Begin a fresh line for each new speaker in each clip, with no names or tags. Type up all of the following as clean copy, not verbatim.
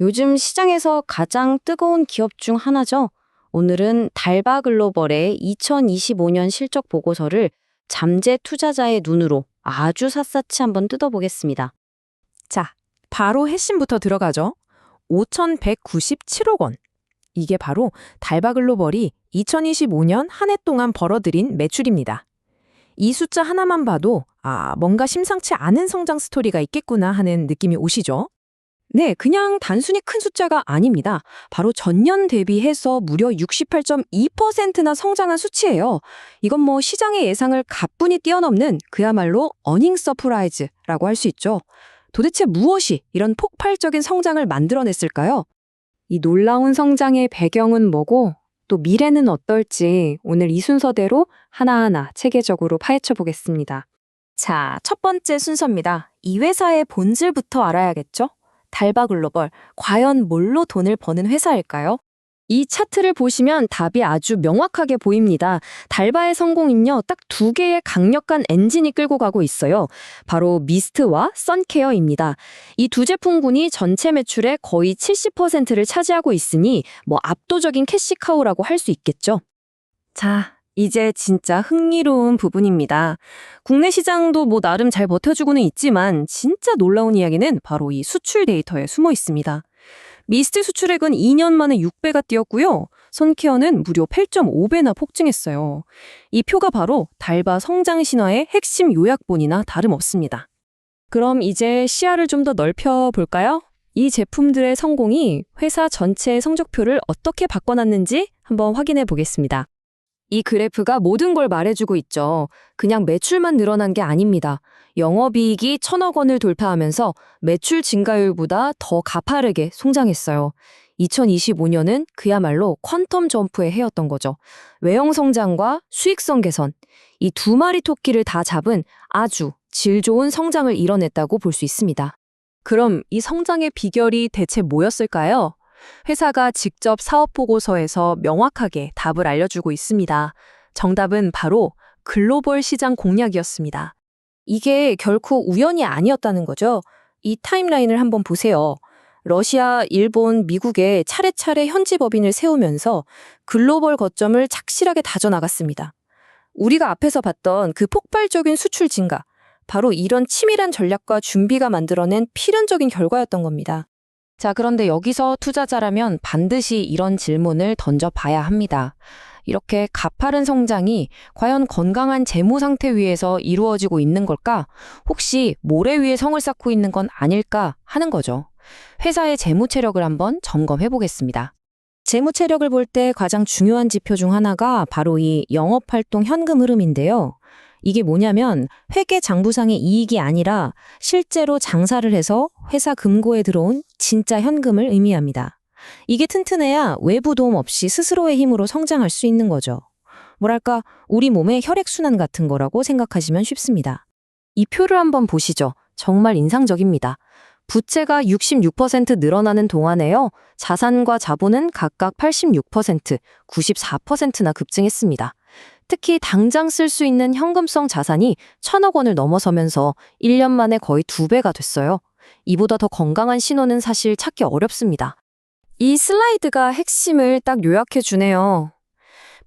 요즘 시장에서 가장 뜨거운 기업 중 하나죠. 오늘은 달바 글로벌의 2025년 실적 보고서를 잠재 투자자의 눈으로 아주 샅샅이 한번 뜯어보겠습니다.
자, 바로 핵심부터 들어가죠. 5,197억 원. 이게 바로 달바글로벌이 2025년 한 해 동안 벌어들인 매출입니다. 이 숫자 하나만 봐도 뭔가 심상치 않은 성장 스토리가 있겠구나 하는 느낌이 오시죠?
네, 그냥 단순히 큰 숫자가 아닙니다. 바로 전년 대비해서 무려 68.2%나 성장한 수치예요. 이건 뭐 시장의 예상을 가뿐히 뛰어넘는 그야말로 어닝 서프라이즈라고 할 수 있죠. 도대체 무엇이 이런 폭발적인 성장을 만들어냈을까요? 이 놀라운 성장의 배경은 뭐고 또 미래는 어떨지 오늘 이 순서대로 하나하나 체계적으로 파헤쳐 보겠습니다.
자, 첫 번째 순서입니다. 이 회사의 본질부터 알아야겠죠? 달바글로벌, 과연 뭘로 돈을 버는 회사일까요?
이 차트를 보시면 답이 아주 명확하게 보입니다. 달바의 성공은요, 딱 두 개의 강력한 엔진이 끌고 가고 있어요. 바로 미스트와 선케어입니다. 이 두 제품군이 전체 매출의 거의 70%를 차지하고 있으니 뭐 압도적인 캐시카우라고 할 수 있겠죠. 자, 이제 진짜 흥미로운 부분입니다. 국내 시장도 뭐 나름 잘 버텨주고는 있지만 진짜 놀라운 이야기는 바로 이 수출 데이터에 숨어 있습니다. 미스트 수출액은 2년 만에 6배가 뛰었고요. 선케어는 무려 8.5배나 폭증했어요. 이 표가 바로 달바 성장 신화의 핵심 요약본이나 다름없습니다. 그럼 이제 시야를 좀 더 넓혀볼까요? 이 제품들의 성공이 회사 전체의 성적표를 어떻게 바꿔놨는지 한번 확인해 보겠습니다. 이 그래프가 모든 걸 말해주고 있죠. 그냥 매출만 늘어난 게 아닙니다. 영업이익이 1,000억 원을 돌파하면서 매출 증가율보다 더 가파르게 성장했어요. 2025년은 그야말로 퀀텀 점프의 해였던 거죠. 외형 성장과 수익성 개선, 이 두 마리 토끼를 다 잡은 아주 질 좋은 성장을 이뤄냈다고 볼 수 있습니다. 그럼 이 성장의 비결이 대체 뭐였을까요? 회사가 직접 사업 보고서에서 명확하게 답을 알려주고 있습니다. 정답은 바로 글로벌 시장 공략이었습니다. 이게 결코 우연이 아니었다는 거죠. 이 타임라인을 한번 보세요. 러시아, 일본, 미국에 차례차례 현지 법인을 세우면서 글로벌 거점을 착실하게 다져나갔습니다. 우리가 앞에서 봤던 그 폭발적인 수출 증가, 바로 이런 치밀한 전략과 준비가 만들어낸 필연적인 결과였던 겁니다. 자, 그런데 여기서 투자자라면 반드시 이런 질문을 던져봐야 합니다. 이렇게 가파른 성장이 과연 건강한 재무 상태 위에서 이루어지고 있는 걸까? 혹시 모래 위에 성을 쌓고 있는 건 아닐까 하는 거죠. 회사의 재무 체력을 한번 점검해 보겠습니다. 재무 체력을 볼 때 가장 중요한 지표 중 하나가 바로 이 영업활동 현금 흐름인데요. 이게 뭐냐면 회계 장부상의 이익이 아니라 실제로 장사를 해서 회사 금고에 들어온 진짜 현금을 의미합니다. 이게 튼튼해야 외부 도움 없이 스스로의 힘으로 성장할 수 있는 거죠. 뭐랄까, 우리 몸의 혈액순환 같은 거라고 생각하시면 쉽습니다. 이 표를 한번 보시죠. 정말 인상적입니다. 부채가 66% 늘어나는 동안에요. 자산과 자본은 각각 86%, 94%나 급증했습니다. 특히 당장 쓸 수 있는 현금성 자산이 1,000억 원을 넘어서면서 1년 만에 거의 2배가 됐어요. 이보다 더 건강한 신호는 사실 찾기 어렵습니다. 이 슬라이드가 핵심을 딱 요약해 주네요.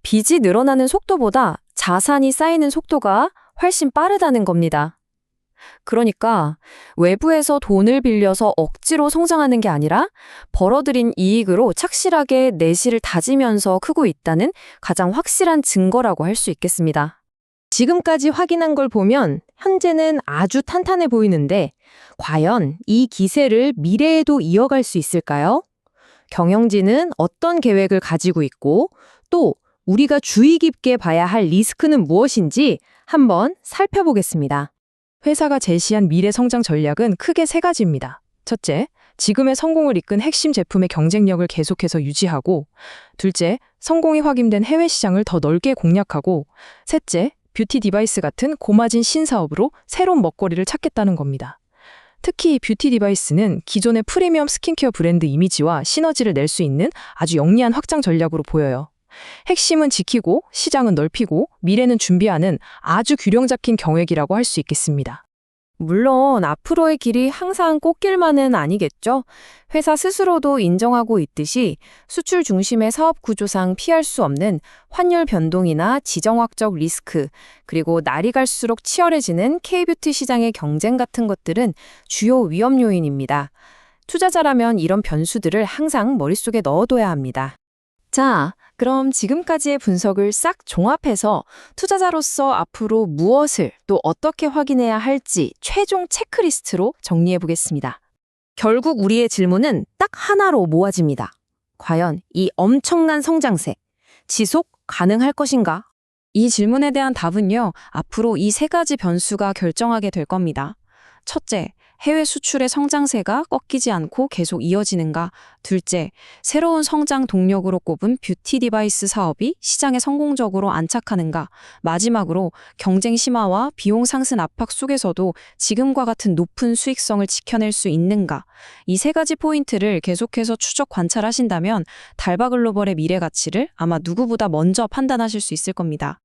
빚이 늘어나는 속도보다 자산이 쌓이는 속도가 훨씬 빠르다는 겁니다. 그러니까 외부에서 돈을 빌려서 억지로 성장하는 게 아니라 벌어들인 이익으로 착실하게 내실을 다지면서 크고 있다는 가장 확실한 증거라고 할 수 있겠습니다. 지금까지 확인한 걸 보면 현재는 아주 탄탄해 보이는데 과연 이 기세를 미래에도 이어갈 수 있을까요? 경영진은 어떤 계획을 가지고 있고 또 우리가 주의 깊게 봐야 할 리스크는 무엇인지 한번 살펴보겠습니다.
회사가 제시한 미래 성장 전략은 크게 세 가지입니다. 첫째, 지금의 성공을 이끈 핵심 제품의 경쟁력을 계속해서 유지하고, 둘째, 성공이 확인된 해외 시장을 더 넓게 공략하고, 셋째, 뷰티 디바이스 같은 고마진 신사업으로 새로운 먹거리를 찾겠다는 겁니다. 특히 뷰티 디바이스는 기존의 프리미엄 스킨케어 브랜드 이미지와 시너지를 낼 수 있는 아주 영리한 확장 전략으로 보여요. 핵심은 지키고 시장은 넓히고 미래는 준비하는 아주 균형 잡힌 경획이라고 할 수 있겠습니다.
물론 앞으로의 길이 항상 꽃길만은 아니겠죠. 회사 스스로도 인정하고 있듯이 수출 중심의 사업 구조상 피할 수 없는 환율 변동이나 지정학적 리스크, 그리고 날이 갈수록 치열해지는 K뷰티 시장의 경쟁 같은 것들은 주요 위험 요인입니다. 투자자라면 이런 변수들을 항상 머릿속에 넣어둬야 합니다.
자, 그럼 지금까지의 분석을 싹 종합해서 투자자로서 앞으로 무엇을 또 어떻게 확인해야 할지 최종 체크리스트로 정리해 보겠습니다. 결국 우리의 질문은 딱 하나로 모아집니다. 과연 이 엄청난 성장세, 지속 가능할 것인가? 이 질문에 대한 답은요, 앞으로 이 세 가지 변수가 결정하게 될 겁니다. 첫째, 해외 수출의 성장세가 꺾이지 않고 계속 이어지는가? 둘째, 새로운 성장 동력으로 꼽은 뷰티 디바이스 사업이 시장에 성공적으로 안착하는가? 마지막으로 경쟁 심화와 비용 상승 압박 속에서도 지금과 같은 높은 수익성을 지켜낼 수 있는가? 이 세 가지 포인트를 계속해서 추적 관찰하신다면 달바 글로벌의 미래 가치를 아마 누구보다 먼저 판단하실 수 있을 겁니다.